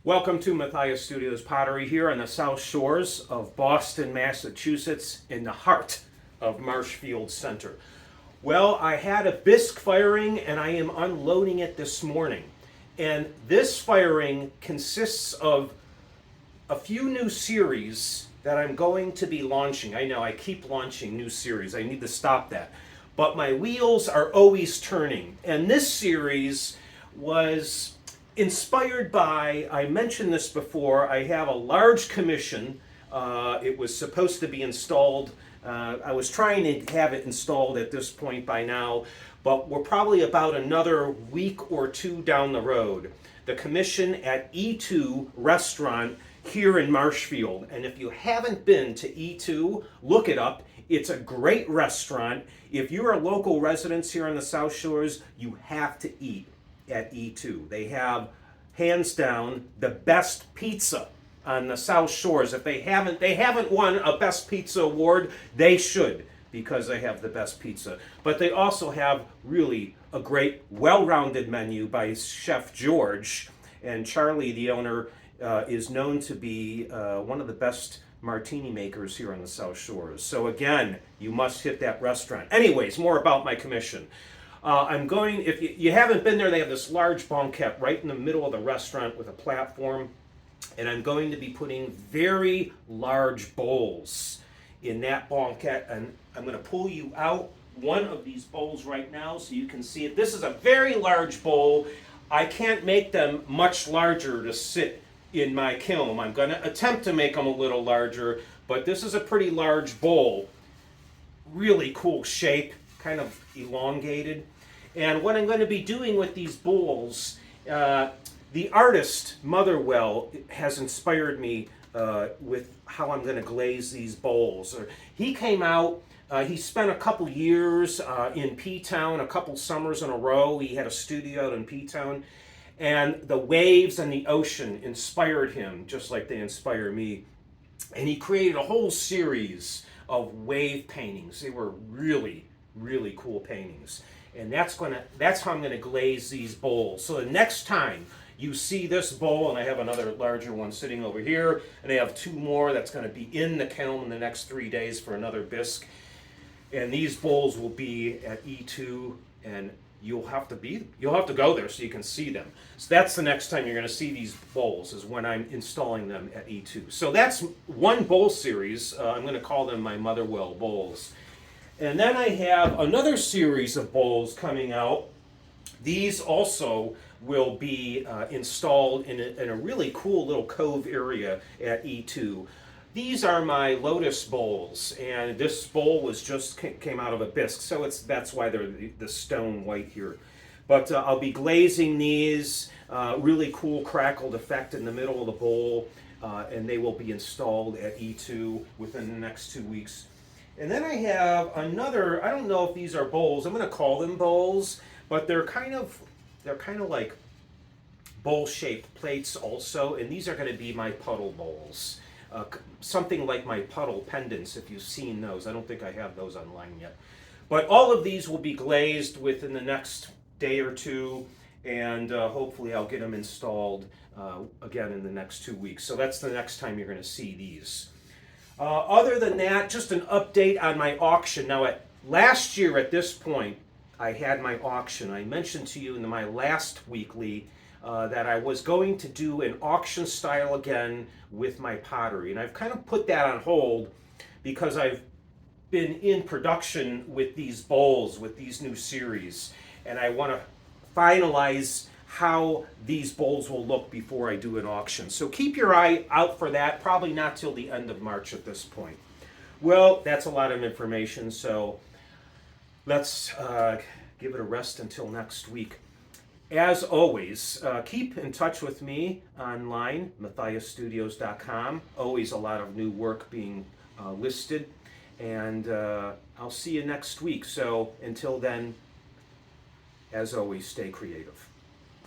Welcome to Matthias Studios Pottery here on the South Shores of Boston, Massachusetts, in the heart of Marshfield Center. Well, I had a bisque firing and I am unloading it this morning. And this firing consists of a few new series that I'm going to be launching. I know I keep launching new series. I need to stop that. But my wheels are always turning. And this series was inspired by, I mentioned this before, I have a large commission. It was supposed to be installed. I was trying to have it installed at this point by now, but we're probably about another week or two down the road. The commission at E2 Restaurant here in Marshfield. And if you haven't been to E2, look it up. It's a great restaurant. If you're a local resident here on the South Shores, you have to eat at E2. They have, hands down, the best pizza on the South Shores. If they haven't won a Best Pizza Award, they should, because they have the best pizza. But they also have really a great, well-rounded menu by Chef George. And Charlie, the owner, is known to be one of the best martini makers here on the South Shores. So again, you must hit that restaurant. Anyways, more about my commission. I'm going, if you haven't been there, they have this large banquette right in the middle of the restaurant with a platform. And I'm going to be putting very large bowls in that banquette. And I'm going to pull you out one of these bowls right now so you can see it. This is a very large bowl. I can't make them much larger to sit in my kiln. I'm going to attempt to make them a little larger, but this is a pretty large bowl. Really cool shape, kind of elongated. And what I'm going to be doing with these bowls, the artist Motherwell has inspired me with how I'm going to glaze these bowls. He came out, he spent a couple years in P-Town, a couple summers in a row. He had a studio out in P-Town. And the waves and the ocean inspired him, just like they inspire me. And he created a whole series of wave paintings. They were really, really cool paintings. And that's how I'm gonna glaze these bowls. So the next time you see this bowl, and I have another larger one sitting over here, and I have two more that's gonna be in the kiln in the next 3 days for another bisque. And these bowls will be at E2, and you'll have to go there so you can see them. So that's the next time you're going to see these bowls, is when I'm installing them at E2. So that's one bowl series. I'm going to call them my Motherwell bowls. And then I have another series of bowls coming out. These also will be installed in a really cool little cove area at E2. These are my Lotus bowls, and this bowl was just came out of a bisque, so that's why they're the stone white here. But I'll be glazing these, really cool crackled effect in the middle of the bowl, and they will be installed at E2 within the next 2 weeks. And then I have another, I don't know if these are bowls, I'm going to call them bowls, but they're kind of like bowl-shaped plates also, and these are going to be my puddle bowls. Something like my puddle pendants, if you've seen those. I don't think I have those online yet. But all of these will be glazed within the next day or two, and hopefully I'll get them installed again in the next 2 weeks. So that's the next time you're going to see these. Other than that, just an update on my auction. Now, last year at this point, I had my auction. I mentioned to you in my last weekly that I was going to do an auction style again with my pottery. And I've kind of put that on hold because I've been in production with these bowls, with these new series. And I want to finalize how these bowls will look before I do an auction. So keep your eye out for that, probably not till the end of March at this point. Well, that's a lot of information, so let's give it a rest until next week. As always, keep in touch with me online, MatthiasStudios.com. Always a lot of new work being listed. And I'll see you next week. So until then, as always, stay creative.